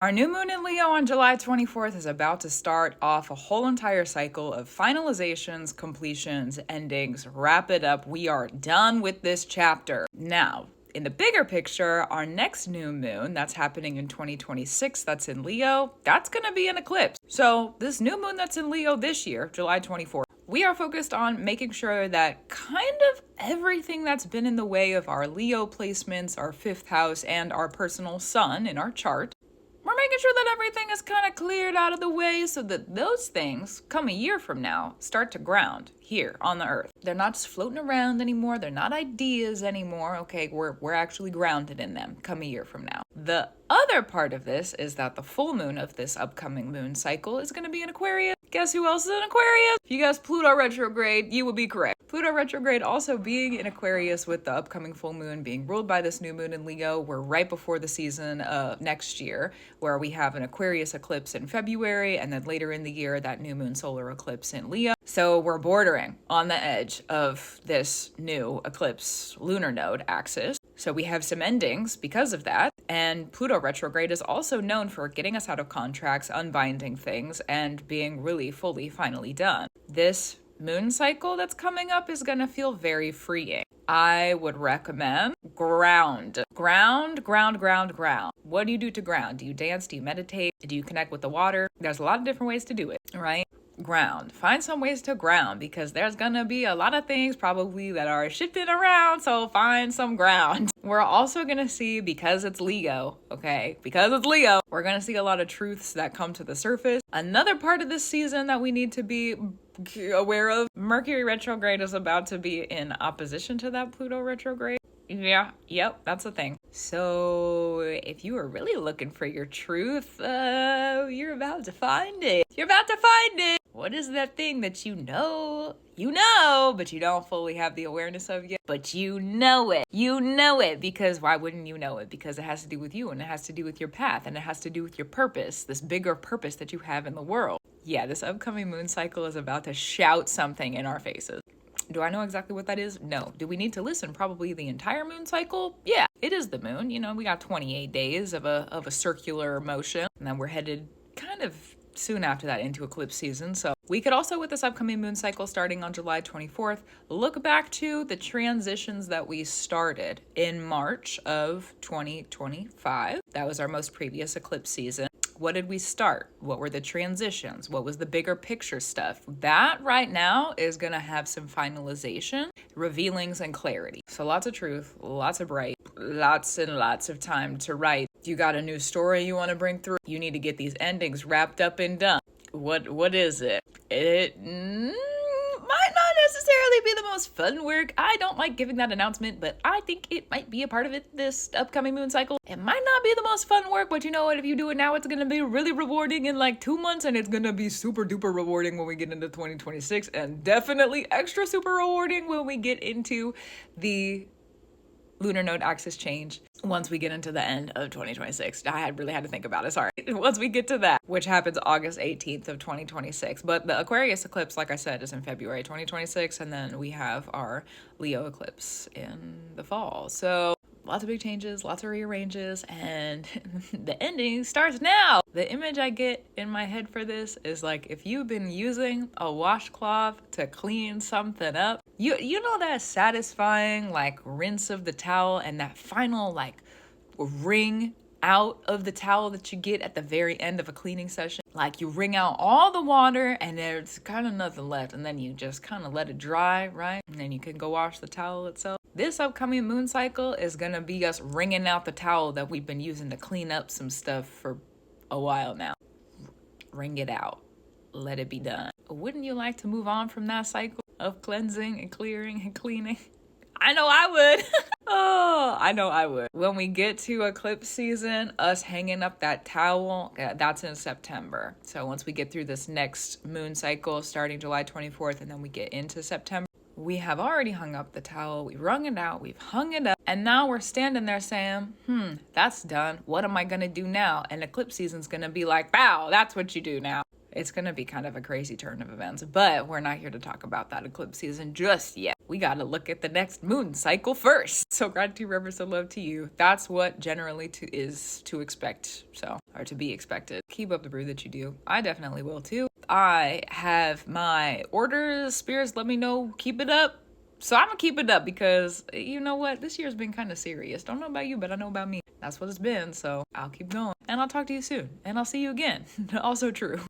Our new moon in Leo on July 24th is about to start off a whole entire cycle of finalizations, completions, endings. Wrap it up. We are done with this chapter. Now, in the bigger picture, our next new moon that's happening in 2026, that's in Leo, that's going to be an eclipse. So this new moon that's in Leo this year, July 24th, we are focused on making sure that kind of everything that's been in the way of our Leo placements, our fifth house, and our personal sun in our chart, we're making sure that everything is kind of cleared out of the way so that those things, come a year from now, start to ground here on the earth. They're not just floating around anymore. They're not ideas anymore. Okay, we're actually grounded in them come a year from now. The other part of this is that the full moon of this upcoming moon cycle is going to be in Aquarius. Guess who else is in Aquarius? If you guessed Pluto retrograde, you would be correct. Pluto retrograde also being in Aquarius with the upcoming full moon being ruled by this new moon in Leo. We're right before the season of next year where we have an Aquarius eclipse in February and then later in the year that new moon solar eclipse in Leo. So we're bordering on the edge of this new eclipse lunar node axis. So we have some endings because of that. And Pluto retrograde is also known for getting us out of contracts, unbinding things, and being really fully finally done. This moon cycle that's coming up is going to feel very freeing. I would recommend ground. Ground. What do you do to ground? Do you dance? Do you meditate? Do you connect with the water? There's a lot of different ways to do it, right? Ground. Find some ways to ground because there's gonna be a lot of things probably that are shifting around, so find some ground. We're also gonna see, because it's Leo, we're gonna see a lot of truths that come to the surface. Another part of this season that we need to be aware of, Mercury retrograde is about to be in opposition to that Pluto retrograde. That's a thing. So if you are really looking for your truth, you're about to find it. What is that thing that you know, but you don't fully have the awareness of yet? But you know it. Because why wouldn't you know it? Because it has to do with you, and it has to do with your path, and it has to do with your purpose, this bigger purpose that you have in the world. Yeah, this upcoming moon cycle is about to shout something in our faces. Do I know exactly what that is? No. Do we need to listen probably the entire moon cycle? Yeah, it is the moon. You know, we got 28 days of a circular motion, and then we're headed kind of soon after that into eclipse season. So we could also, with this upcoming moon cycle starting on July 24th, look back to the transitions that we started in March of 2025. That was our most previous eclipse season. What did we start? What were the transitions? What was the bigger picture stuff? That right now is going to have some finalization, revealings, and clarity. So lots of truth, lots of bright, lots and lots of time to write. You got a new story you want to bring through? You need to get these endings wrapped up and done. What is it? It might not necessarily be the most fun work. I don't like giving that announcement, but I think it might be a part of it this upcoming moon cycle. It might not be the most fun work, but you know what? If you do it now, it's going to be really rewarding in like 2 months, and it's going to be super duper rewarding when we get into 2026, and definitely extra super rewarding when we get into the lunar node axis change once we get into the end of 2026. I really had to think about it, sorry. Once we get to that, which happens August 18th of 2026. But the Aquarius eclipse, like I said, is in February 2026, and then we have our Leo eclipse in the fall. So lots of big changes, lots of rearranges, and the ending starts now. The image I get in my head for this is like if you've been using a washcloth to clean something up, you know that satisfying like rinse of the towel and that final like wring out of the towel that you get at the very end of a cleaning session. Like you wring out all the water and there's kind of nothing left, and then you just kind of let it dry, right? And then you can go wash the towel itself. This upcoming moon cycle is gonna be us wringing out the towel that we've been using to clean up some stuff for a while now. Wring it out. Let it be done. Wouldn't you like to move on from that cycle of cleansing and clearing and cleaning? I know I would. I know I would. When we get to eclipse season, us hanging up that towel, that's in September. So once we get through this next moon cycle starting July 24th and then we get into September, we have already hung up the towel, we've wrung it out, we've hung it up, and now we're standing there saying, that's done. What am I gonna do now? And eclipse season's gonna be like, wow, that's what you do now. It's gonna be kind of a crazy turn of events, but we're not here to talk about that eclipse season just yet. we gotta look at the next moon cycle first. So gratitude, reverence, and love to you. That's what generally is to expect, or to be expected. Keep up the brew that you do. I definitely will too. I have my orders. Spirits, let me know. Keep it up. So I'm gonna keep it up because you know what? This year's been kind of serious. Don't know about you, but I know about me. That's what it's been. So I'll keep going. And I'll talk to you soon. And I'll see you again. Also true.